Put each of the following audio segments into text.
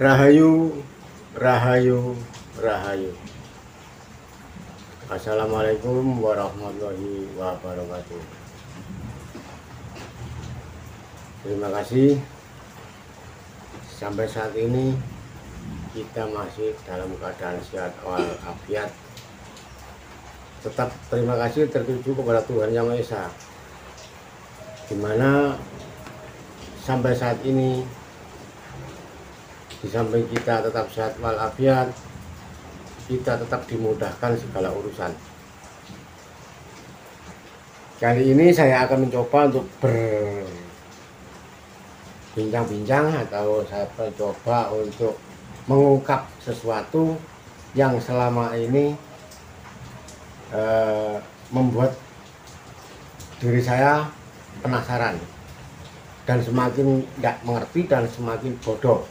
Rahayu, Rahayu, Rahayu. Assalamualaikum warahmatullahi wabarakatuh. Terima kasih. Sampai saat ini kita masih dalam keadaan sehat walafiat. Tetap terima kasih tertuju kepada Tuhan Yang Maha Esa, dimana sampai saat ini di samping kita tetap sehat walafiat, kita tetap dimudahkan segala urusan. Kali ini saya akan mencoba untuk berbincang-bincang, atau saya mencoba untuk mengungkap sesuatu yang selama ini membuat diri saya penasaran dan semakin tidak mengerti dan semakin bodoh.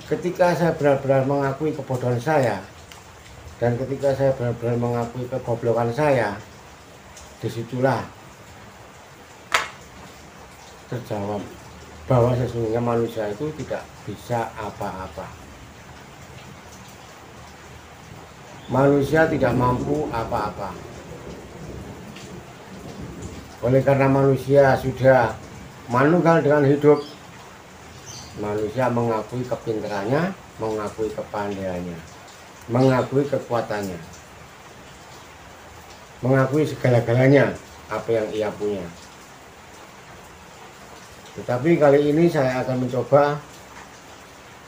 Ketika saya benar-benar mengakui kebodohan saya, dan ketika saya benar-benar mengakui kegoblokan saya, disitulah terjawab bahwa sesungguhnya manusia itu tidak bisa apa-apa. Manusia tidak mampu apa-apa. Oleh karena manusia sudah manunggal dengan hidup, manusia mengakui kepintarannya, mengakui kepandaiannya, mengakui kekuatannya, mengakui segala-galanya apa yang ia punya. Tetapi kali ini saya akan mencoba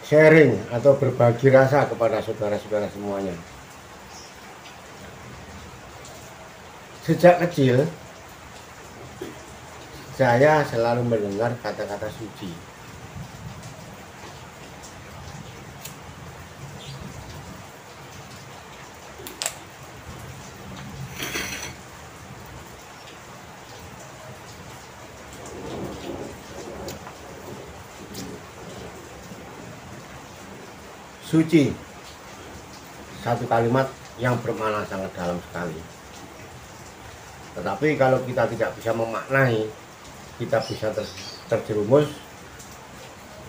sharing atau berbagi rasa kepada saudara-saudara semuanya. Sejak kecil saya selalu mendengar kata-kata suci. Suci, satu kalimat yang bermakna sangat dalam sekali. Tetapi kalau kita tidak bisa memaknai, kita bisa terjerumus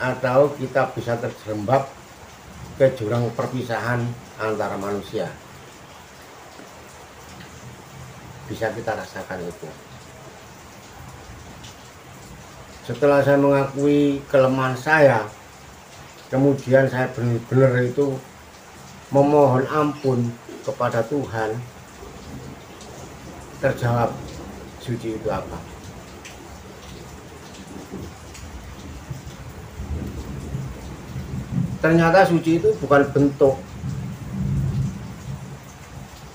atau kita bisa terjerembab ke jurang perpisahan antara manusia. Bisa kita rasakan itu. Setelah saya mengakui kelemahan saya, kemudian saya benar-benar itu memohon ampun kepada Tuhan, terjawab suci itu apa. Ternyata suci itu bukan bentuk,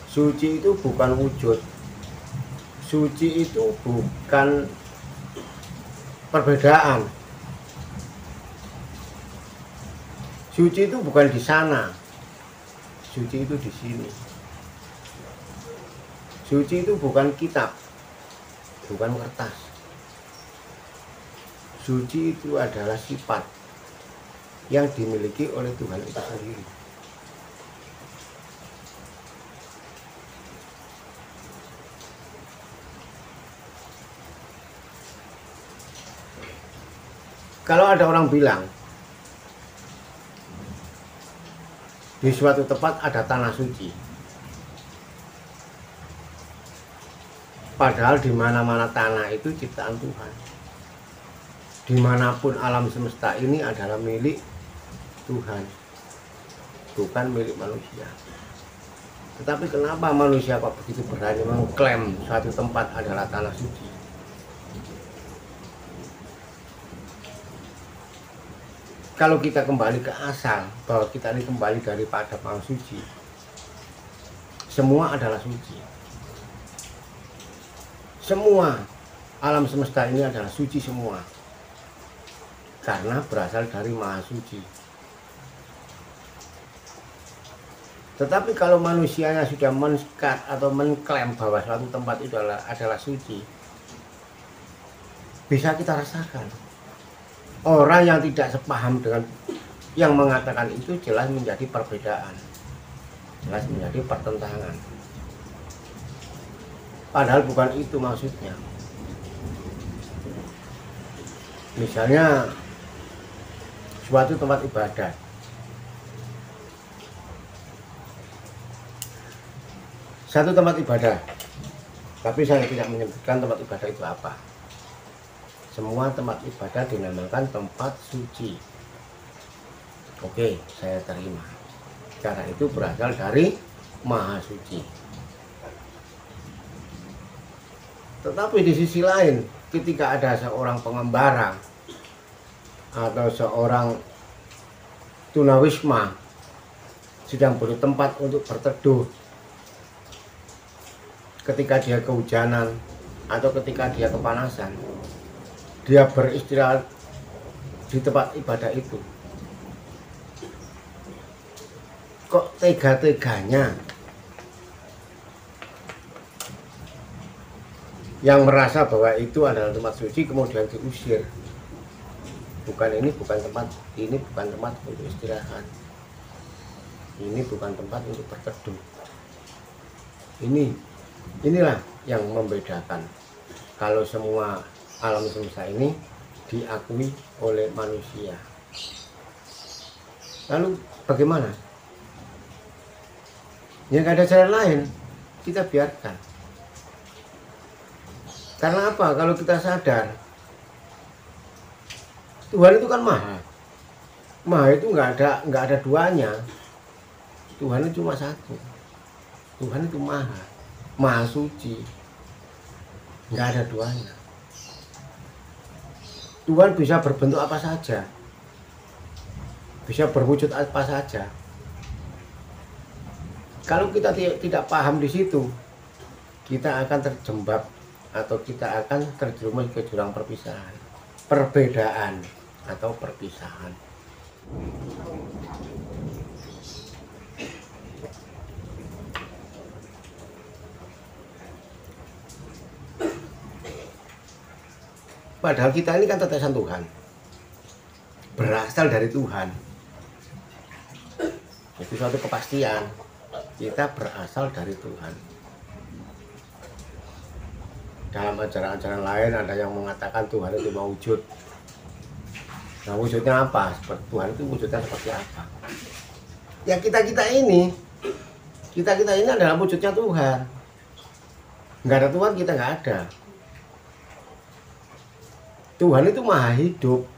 suci itu bukan wujud, suci itu bukan perbedaan. Suci itu bukan di sana, suci itu di sini. Suci itu bukan kitab, bukan kertas. Suci itu adalah sifat yang dimiliki oleh Tuhan itu sendiri. Kalau ada orang bilang di suatu tempat ada tanah suci, padahal di mana-mana tanah itu ciptaan Tuhan. Dimanapun alam semesta ini adalah milik Tuhan, bukan milik manusia. Tetapi kenapa manusia kok begitu berani mengklaim suatu tempat adalah tanah suci? Kalau kita kembali ke asal, bahwa kita ini kembali daripada Maha Suci, semua adalah suci. Semua alam semesta ini adalah suci semua, karena berasal dari Maha Suci. Tetapi kalau manusianya sudah men-skat atau mengklaim bahwa suatu tempat itu adalah suci, bisa kita rasakan. Orang yang tidak sepaham dengan yang mengatakan itu jelas menjadi perbedaan, jelas menjadi pertentangan. Padahal bukan itu maksudnya. Misalnya suatu tempat ibadah. Satu tempat ibadah, tapi saya tidak menyebutkan tempat ibadah itu apa. Semua tempat ibadah dinamakan tempat suci. Oke, saya terima. Karena itu berasal dari Maha Suci. Tetapi di sisi lain, ketika ada seorang pengembara atau seorang tunawisma sedang butuh tempat untuk berteduh, ketika dia kehujanan atau ketika dia kepanasan, dia beristirahat di tempat ibadah itu. Kok tega-teganya yang merasa bahwa itu adalah tempat suci kemudian diusir? Bukan, ini bukan tempat untuk istirahat. Ini bukan tempat untuk berteduh. Inilah yang membedakan kalau semua alam semesta ini diakui oleh manusia. Lalu bagaimana? Ya nggak ada cara lain, kita biarkan. Karena apa? Kalau kita sadar Tuhan itu kan maha. Maha itu nggak ada duanya. Tuhan itu cuma satu. Tuhan itu maha suci, nggak ada duanya. Tuhan bisa berbentuk apa saja, bisa berwujud apa saja. Kalau kita tidak paham di situ, kita akan terjebak atau kita akan terjerumus ke jurang perpisahan, perbedaan atau perpisahan. Padahal kita ini kan tetesan Tuhan, berasal dari Tuhan. Itu suatu kepastian, kita berasal dari Tuhan. Dalam ajaran-ajaran lain ada yang mengatakan Tuhan itu mewujud. Nah, wujudnya apa? Tuhan itu wujudnya seperti apa? Ya kita ini adalah wujudnya Tuhan. Nggak ada Tuhan, kita nggak ada. Tuhan itu maha hidup,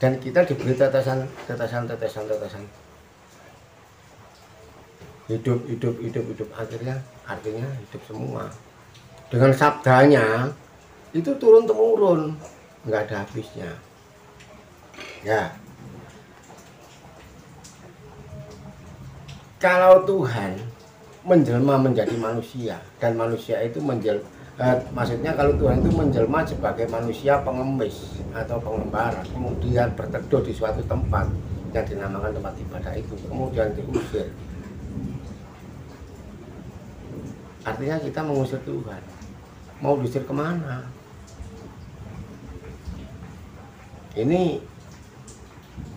dan kita diberi tetesan. Hidup, artinya hidup semua. Dengan sabdanya itu turun temurun, nggak ada habisnya. Ya, kalau Tuhan menjelma menjadi manusia, dan manusia itu maksudnya kalau Tuhan itu menjelma sebagai manusia pengemis atau pengembara, kemudian berteduh di suatu tempat yang dinamakan tempat ibadah itu, kemudian diusir. Artinya kita mengusir Tuhan. Mau diusir kemana? Ini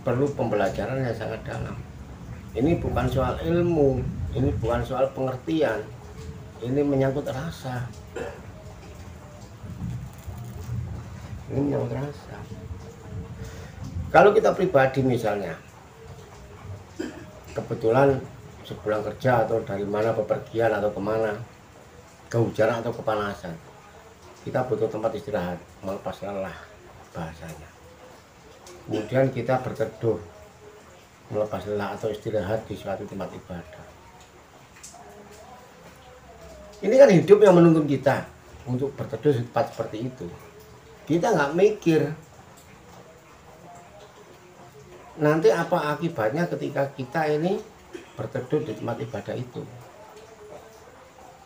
perlu pembelajaran yang sangat dalam. Ini bukan soal ilmu, ini bukan soal pengertian, ini menyangkut rasa. Ini menyangkut rasa. Kalau kita pribadi misalnya, kebetulan sepulang kerja atau dari mana bepergian atau kemana, kehujanan atau kepanasan, kita butuh tempat istirahat, melepas lelah bahasanya. Kemudian kita berteduh, melepas lelah atau istirahat di suatu tempat ibadah. Ini kan hidup yang menuntun kita untuk berteduh di tempat seperti itu. Kita nggak mikir nanti apa akibatnya ketika kita ini berteduh di tempat ibadah itu.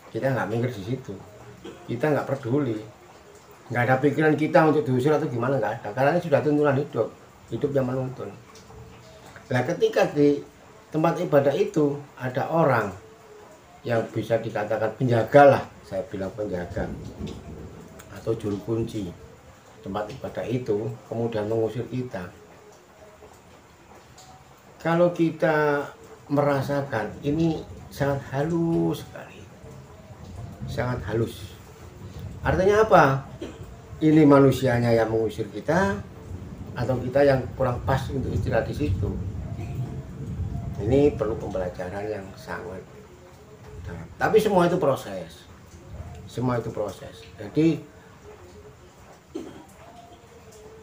Kita nggak mikir di situ. Kita nggak peduli. Nggak ada pikiran kita untuk diusir atau gimana, nggak ada. Karena ini sudah tuntunan hidup yang menuntun. Nah, ketika di tempat ibadah itu ada orang yang bisa dikatakan penjaga lah, saya bilang penjaga atau juru kunci tempat ibadah itu, kemudian mengusir kita. Kalau kita merasakan ini sangat halus sekali, sangat halus. Artinya apa? Ini manusianya yang mengusir kita atau kita yang kurang pas untuk istirahat di situ. Ini perlu pembelajaran yang sangat dalam. Tapi semua itu proses. Semua itu proses. Jadi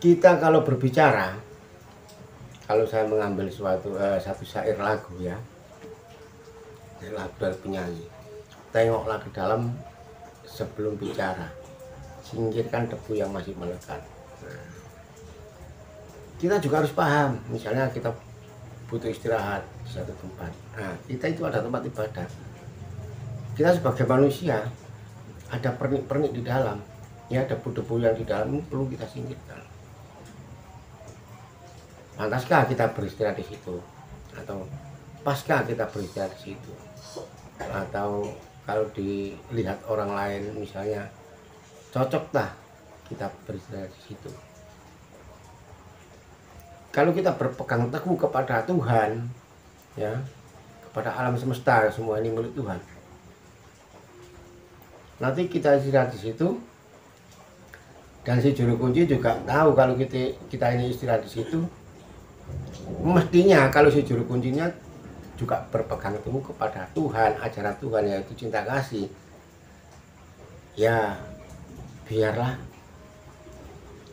kita kalau berbicara, kalau saya mengambil satu syair lagu ya, lagu dari penyanyi, tengoklah ke dalam sebelum bicara, singkirkan debu yang masih melekat. Nah, kita juga harus paham, misalnya kita butuh istirahat di satu tempat. Nah, kita itu ada tempat ibadah. Kita sebagai manusia ada pernik-pernik di dalam, ya debu-debu yang di dalam ini perlu kita singkirkan. Pantaskah kita beristirahat di situ? Atau paskah kita beristirahat di situ? Atau kalau dilihat orang lain misalnya cocoktah kita beristirahat di situ? Kalau kita berpegang teguh kepada Tuhan, ya, kepada alam semesta, semua ini milik Tuhan. Nanti kita istirahat di situ, dan si juru kunci juga tahu kalau kita ini istirahat di situ. Mestinya kalau si juru kuncinya juga berpegang teguh kepada Tuhan, ajaran Tuhan yaitu cinta kasih, ya biarlah,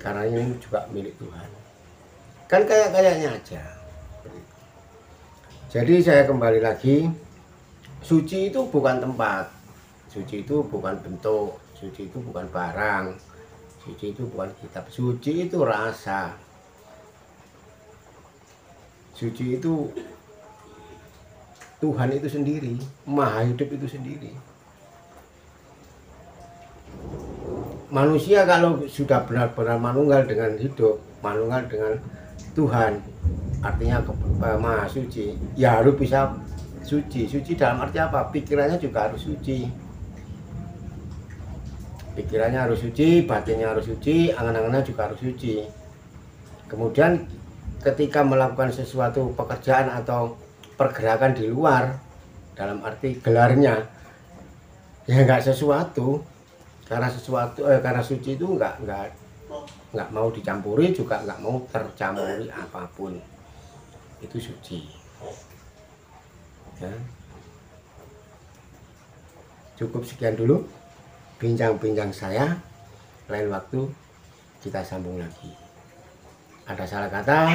karena ini juga milik Tuhan. Kan kayaknya aja. Jadi saya kembali lagi, suci itu bukan tempat, suci itu bukan bentuk, suci itu bukan barang, suci itu bukan kitab, suci itu rasa, suci itu Tuhan itu sendiri, Maha Hidup itu sendiri. Manusia kalau sudah benar-benar manunggal dengan hidup, manunggal dengan Tuhan, artinya Maha Suci, ya harus bisa suci. Suci dalam arti apa? Pikirannya juga harus suci. Pikirannya harus suci, batinnya harus suci, angan-angannya juga harus suci. Kemudian ketika melakukan sesuatu pekerjaan atau pergerakan di luar, dalam arti gelarnya, ya nggak sesuatu, karena karena suci itu nggak mau dicampuri, juga nggak mau tercampuri apapun, itu suci ya. Cukup sekian dulu bincang-bincang saya, lain waktu kita sambung lagi. Ada salah kata,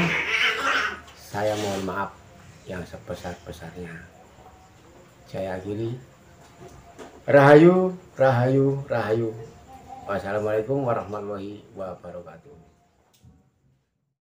saya mohon maaf yang sebesar-besarnya. Saya akhiri. Rahayu, rahayu, rahayu. Wassalamualaikum warahmatullahi wabarakatuh.